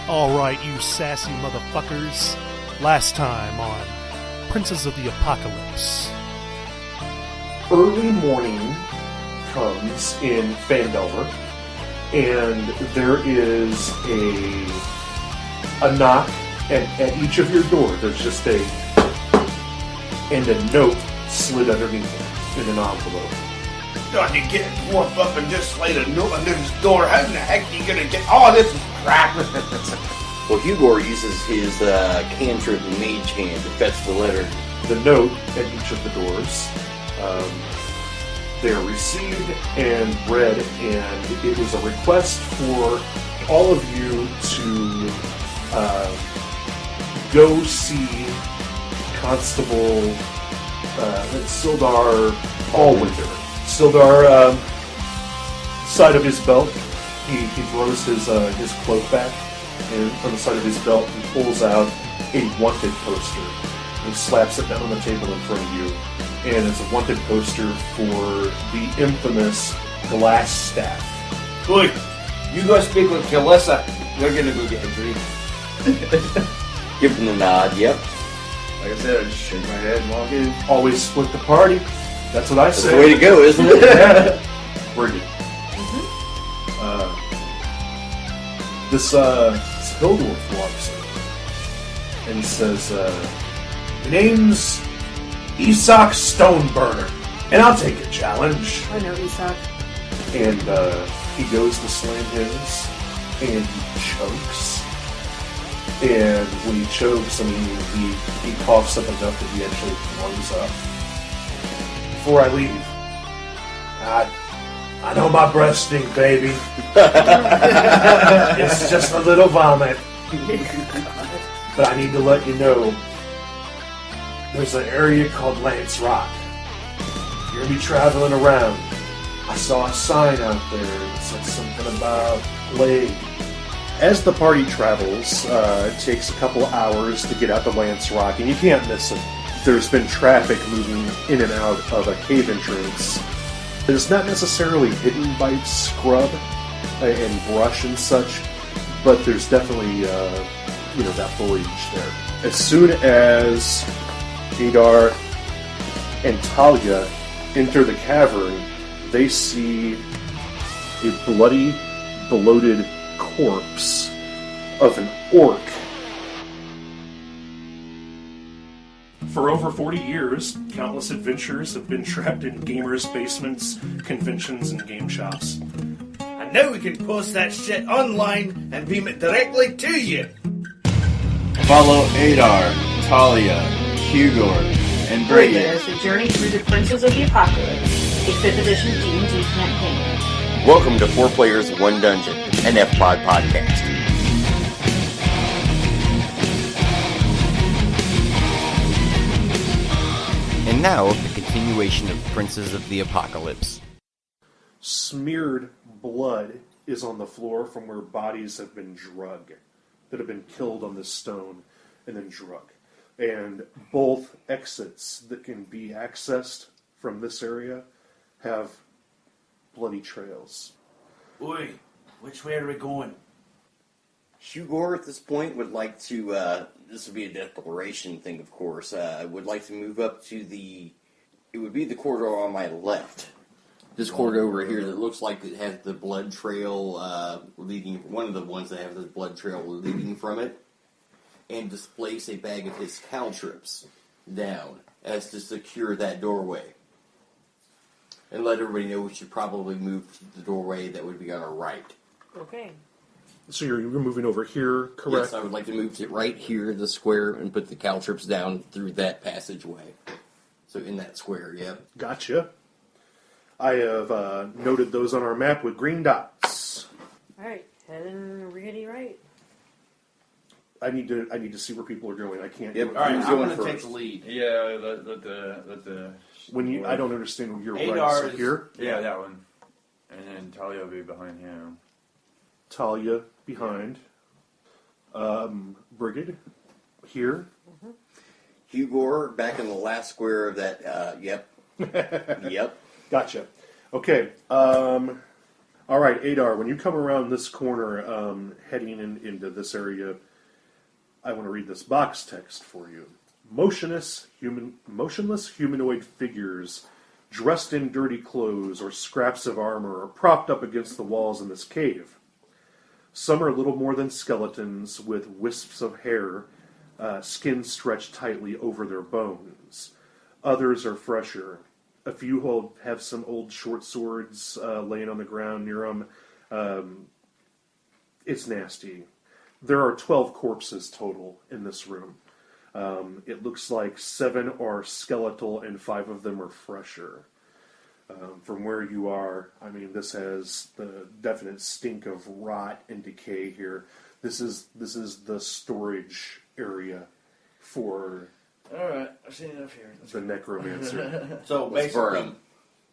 Alright, you sassy motherfuckers. Last time on Princes of the Apocalypse. Early morning comes in Phandelver, and there is a knock at each of your doors. There's just a note slid underneath it in an envelope. Don't you get warped up and just slide a note under this door? How in the heck are you gonna get all this crap? Well, Hugor uses his cantrip mage hand to fetch the letter. The note at each of the doors, they are received and read, and it was a request for all of you to go see Constable Sildar Allwinter. Sildar, side of his belt, he throws his cloak back, and on the side of his belt he pulls out a wanted poster and slaps it down on the table in front of you. And it's a wanted poster for the infamous Glass Staff. Good. You go speak with Kalissa. We're gonna go get a drink. Give him the nod, yep. Like I said, I just shake my head and walk in. Always split the party. That's what I That's say. the way to go, isn't it? We're good. This Hildorf walks in and says, "My name's Isak Stoneburner, and I'll take a challenge." I know Isak. And he goes to slam his, and he chokes. And when he chokes, I mean, he coughs up enough that he actually throws up. Before I leave, I know my breath stink, baby. It's just a little vomit. But I need to let you know, there's an area called Lance Rock. You're going to be traveling around. I saw a sign out there that said something about plague. As the party travels, it takes a couple hours to get out to Lance Rock, and you can't miss it. There's been traffic moving in and out of a cave entrance. It's not necessarily hidden by scrub and brush and such, but there's definitely, that foliage there. As soon as Adar and Talia enter the cavern, they see a bloody, bloated corpse of an orc. For over 40 years, countless adventurers have been trapped in gamers' basements, conventions, and game shops. And now we can post that shit online and beam it directly to you. Follow Adar, Talia, Hugor, and Brighid Brighid. as the journey through the Princes of the Apocalypse, a 5th edition D&D campaign. Welcome to 4 Players, 1 Dungeon, an F-Pod podcast. And now, the continuation of Princes of the Apocalypse. Smeared blood is on the floor from where bodies have been drugged, that have been killed on this stone and then drugged. And both exits that can be accessed from this area have bloody trails. Oi, which way are we going? Hugor, at this point, would like to, this would be a declaration thing, of course, would like to move up to it would be the corridor on my left. This corridor over here that looks like it has the blood trail leading, one of the ones that have the blood trail leading from it, and displace a bag of his caltrips down as to secure that doorway. And let everybody know we should probably move to the doorway that would be on our right. Okay. So you're moving over here, correct? Yes, I would like to move to right here, the square, and put the caltrips down through that passageway. So in that square, yep. Gotcha. I have noted those on our map with green dots. Alright, heading really right. I need to see where people are going. I can't. Yep. do it. Alright, Who's I'm going gonna take first? the lead. Yeah, let the. When you, I don't understand when you're Adar right. So is- here, Yeah, that one. And then Talia will be behind him. Talia behind. Brighid here. Hugor back in the last square of that. Yep. Yep. Gotcha. Okay. All All right, Adar, when you come around this corner, heading into this area, I want to read this box text for you. Motionless humanoid figures dressed in dirty clothes or scraps of armor are propped up against the walls in this cave. Some are little more than skeletons with wisps of hair, skin stretched tightly over their bones. Others are fresher. A few have some old short swords laying on the ground near them. It's nasty. There are 12 corpses total in this room. It looks like 7 are skeletal and 5 of them are fresher. From where you are, I mean, this has the definite stink of rot and decay here. This is the storage area for Alright, I've seen enough here. the necromancer. So Let's burn basically, 'em.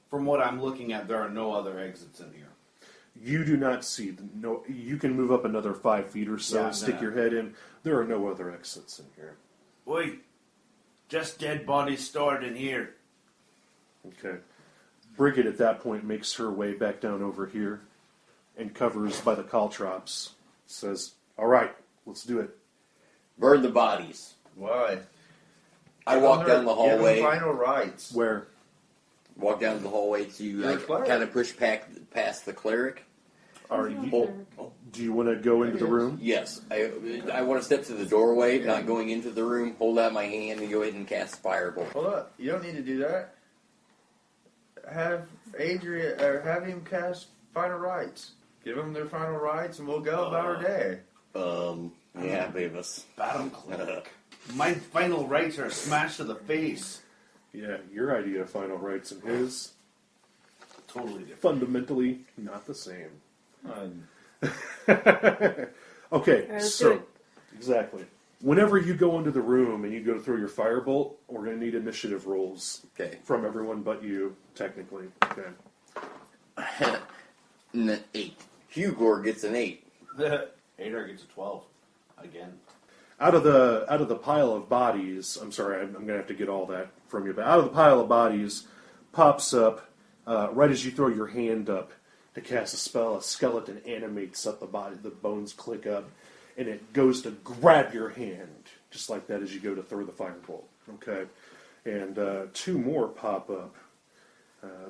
from what I'm looking at, there are no other exits in here. You do not see no. You can move up another 5 feet or so Yeah, and stick no. your head in. There are no other exits in here. Wait, just dead bodies stored in here. Okay. Brighid at that point makes her way back down over here and covers by the caltrops. Says, "All right, let's do it." Burn the bodies. Why? I walk down the hallway. Give them final rights. Where? Walk down the hallway to cleric. kind of push past the cleric. Are you? Do you want to go into the room? Yes, I want to step to the doorway, not going into the room. Hold out my hand and go ahead and cast Fireball. Hold up. You don't need to do that. Have Adrian or have him cast final rights. Give them their final rights, and we'll go about our day. Yeah, Beavis. Battle cleric. My final rights are a smash to the face. Yeah, your idea of final rights and his Totally different. fundamentally not the same. All Okay, right, let's do so it. exactly. Whenever you go into the room and you go to throw your firebolt, we're going to need initiative rolls Okay. from everyone but you, technically. Okay. 8. Hugor gets an 8. Adar gets a 12. Again. Out of the pile of bodies, I'm sorry, I'm going to have to get all that from you, but out of the pile of bodies pops up, right as you throw your hand up to cast a spell, a skeleton animates up the body, the bones click up, and it goes to grab your hand, just like that as you go to throw the firebolt. Okay? And 2 more pop up.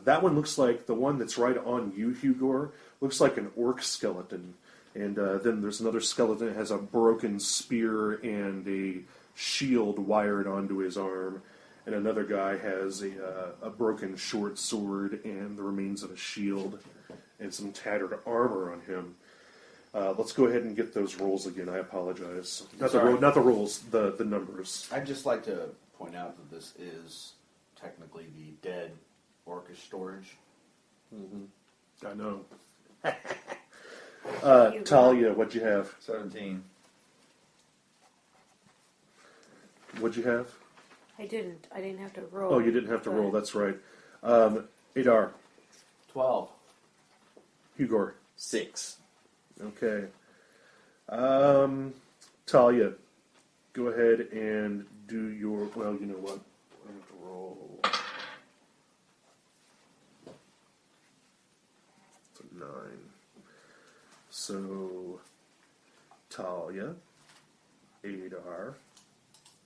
That one looks like the one that's right on you, Hugor, looks like an orc skeleton. And then there's another skeleton that has a broken spear and a shield wired onto his arm. And another guy has a broken short sword and the remains of a shield and some tattered armor on him. Let's go ahead and get those rolls again. I apologize. Not the rolls, the numbers. I'd just like to point out that this is technically the dead orcish storage. I know. Talia, what'd you have? 17. What'd you have? I didn't have to roll. Oh, you didn't have to roll. but- That's right. Adar, 12. Hugor. 6. Okay. Talia, go ahead and do your. Well, you know what? I'm going to roll. It's a 9. So, Talia, Adar,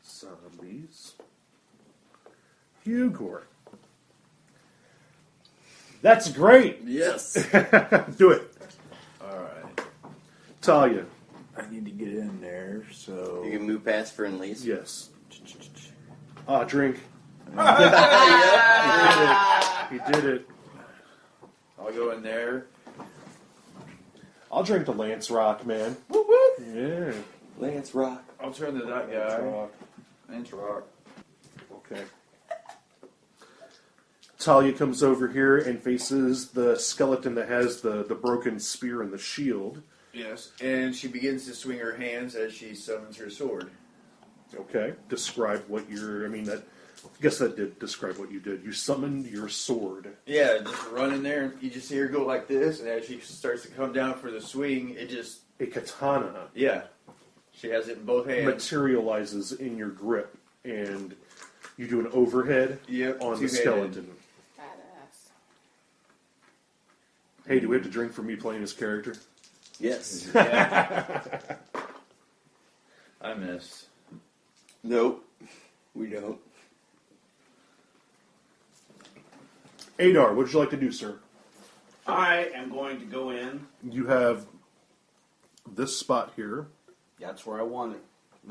zombies, Hugor. That's great! Yes. Do it. Alright. Talia, I need to get in there, so. You can move past friendlies. yes. Drink. He did it. I'll go in there. I'll drink the Lance Rock, man. Whoop whoop. Yeah. Lance Rock. I'll turn to that Lance guy. Rock. Lance Rock. Okay. Talia comes over here and faces the skeleton that has the broken spear and the shield. Yes, and she begins to swing her hands as she summons her sword. Okay. Describe what you're. I guess that did describe what you did. You summoned your sword. Yeah, just run in there, and you just see her go like this, and as she starts to come down for the swing, it just, A katana yeah. She has it in both hands. materializes in your grip, and you do an overhead Yep, on the two-handed. skeleton. Badass. Hey, do we have to drink for me playing his character? Yes. I missed. Nope. We don't. Adar, what would you like to do, sir? I am going to go in. You have this spot here. That's where I want it.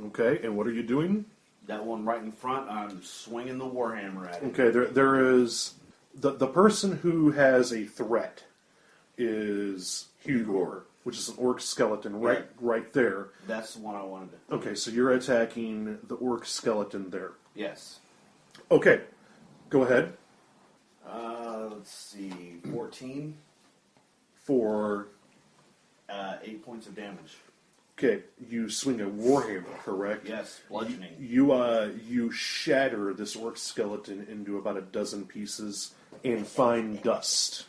Okay, and what are you doing? That one right in front, I'm swinging the Warhammer at it. Okay, there is... The person who has a threat is Hugor, which is an orc skeleton right there. That's the one I wanted to... Okay, so you're attacking the orc skeleton there. Yes. Okay, go ahead. Let's see, 14. For... 8 points of damage. Okay, you swing a warhammer, correct? Yes, bludgeoning. You shatter this orc skeleton into about a dozen pieces and fine dust.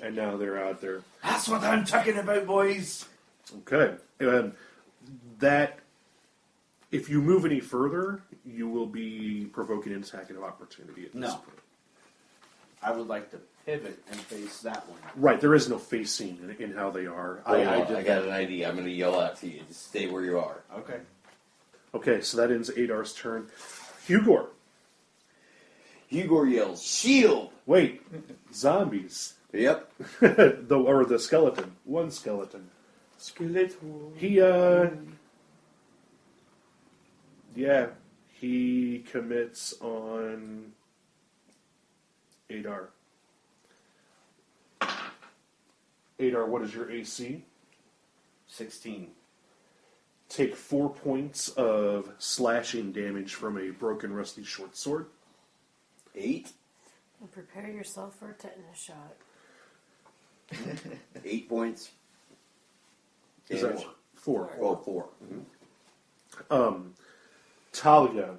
And now they're out there. That's what I'm talking about, boys. Okay, and that, if you move any further, you will be provoking an attack of opportunity at this point. I would like to pivot and face that one. Right, there is no facing in how they are. I got an idea. I'm going to yell out to you. Just stay where you are. Okay. Okay, so that ends Adar's turn. Hugor. Hugor yells, "Shield!" Wait, zombies. Yep. the skeleton. One skeleton. Skeleton. He commits on Adar. Adar, what is your AC? 16. Take 4 points of slashing damage from a broken, rusty short sword. 8. And prepare yourself for a tetanus shot. 8 points. Is that 4? Oh, 4. Talia,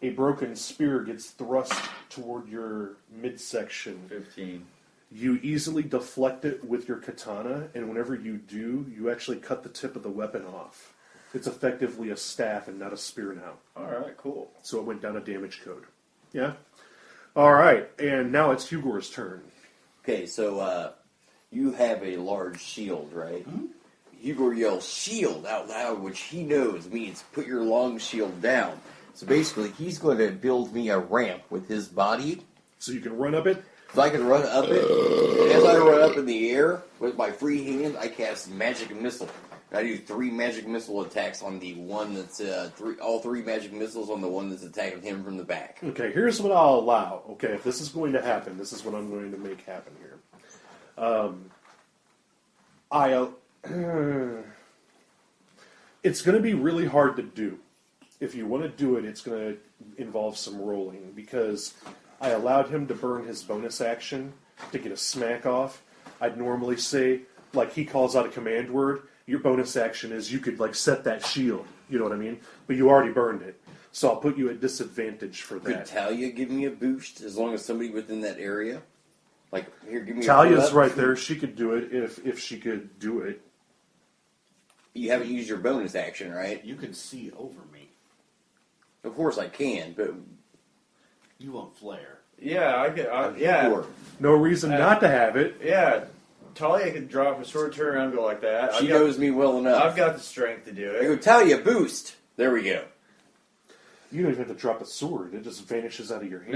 a broken spear gets thrust toward your midsection. 15. You easily deflect it with your katana, and whenever you do, you actually cut the tip of the weapon off. It's effectively a staff and not a spear now. Alright, cool. So it went down a damage code. Yeah? Alright, and now it's Hugor's turn. Okay, so you have a large shield, right? Mm-hmm. Hugor yells "shield" out loud, which he knows means put your long shield down. So basically, he's going to build me a ramp with his body. So you can run up it? So I can run up it. And as I run up in the air, with my free hand, I cast Magic Missile. I do 3 Magic Missile attacks on the one that's... all 3 Magic Missiles on the one that's attacking him from the back. Okay, here's what I'll allow. Okay, if this is going to happen, this is what I'm going to make happen here. It's going to be really hard to do. If you want to do it, it's going to involve some rolling, because I allowed him to burn his bonus action to get a smack off. I'd normally say, like, he calls out a command word, your bonus action is you could, like, set that shield. You know what I mean? But you already burned it. So I'll put you at disadvantage for that. Could Talia give me a boost as long as somebody within that area? Like, here, give me Talia's right there. She could do it if she could do it. You haven't used your bonus action, right? You can see over me. Of course I can, but... You won't flare. Yeah, I could. Yeah. Sure. No reason not to have it. Yeah. Talia can drop a sword, turn around, and go like that. She knows me well enough. I've got the strength to do I go, it. Talia, boost! There we go. You don't even have to drop a sword. It just vanishes out of your hands.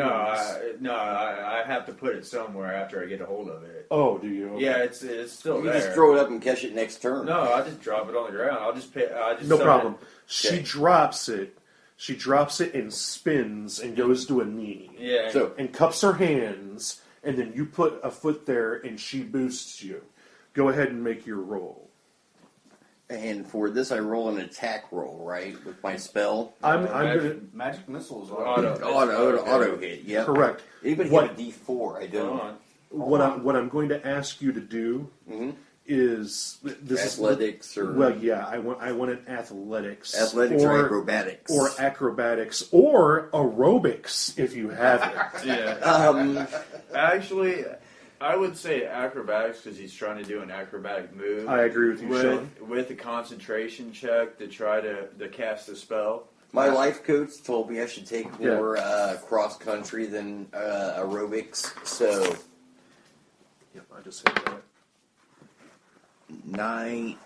I have to put it somewhere after I get a hold of it. Oh, do you? Okay. Yeah, it's still You there. just throw it up and catch it next turn. No, I just drop it on the ground. No problem. She Okay. drops it. She drops it and spins and goes to a knee. Yeah. So, And cups her hands, and then you put a foot there and she boosts you. Go ahead and make your roll. and for this I roll an attack roll, right? With my spell. I'm gonna Magic Missile is Auto hit, yeah. correct. Anybody What- have a D4? I don't. What I'm going to ask you to do is this Athletics is or well, yeah. I want an athletics, or acrobatics or acrobatics, or aerobics if you have it. Yeah. Actually, I would say acrobatics because he's trying to do an acrobatic move. I agree with you, Sean. With a concentration check to try to cast a spell. My life coach told me I should take more cross country than aerobics, so Yep, I just hit that. Night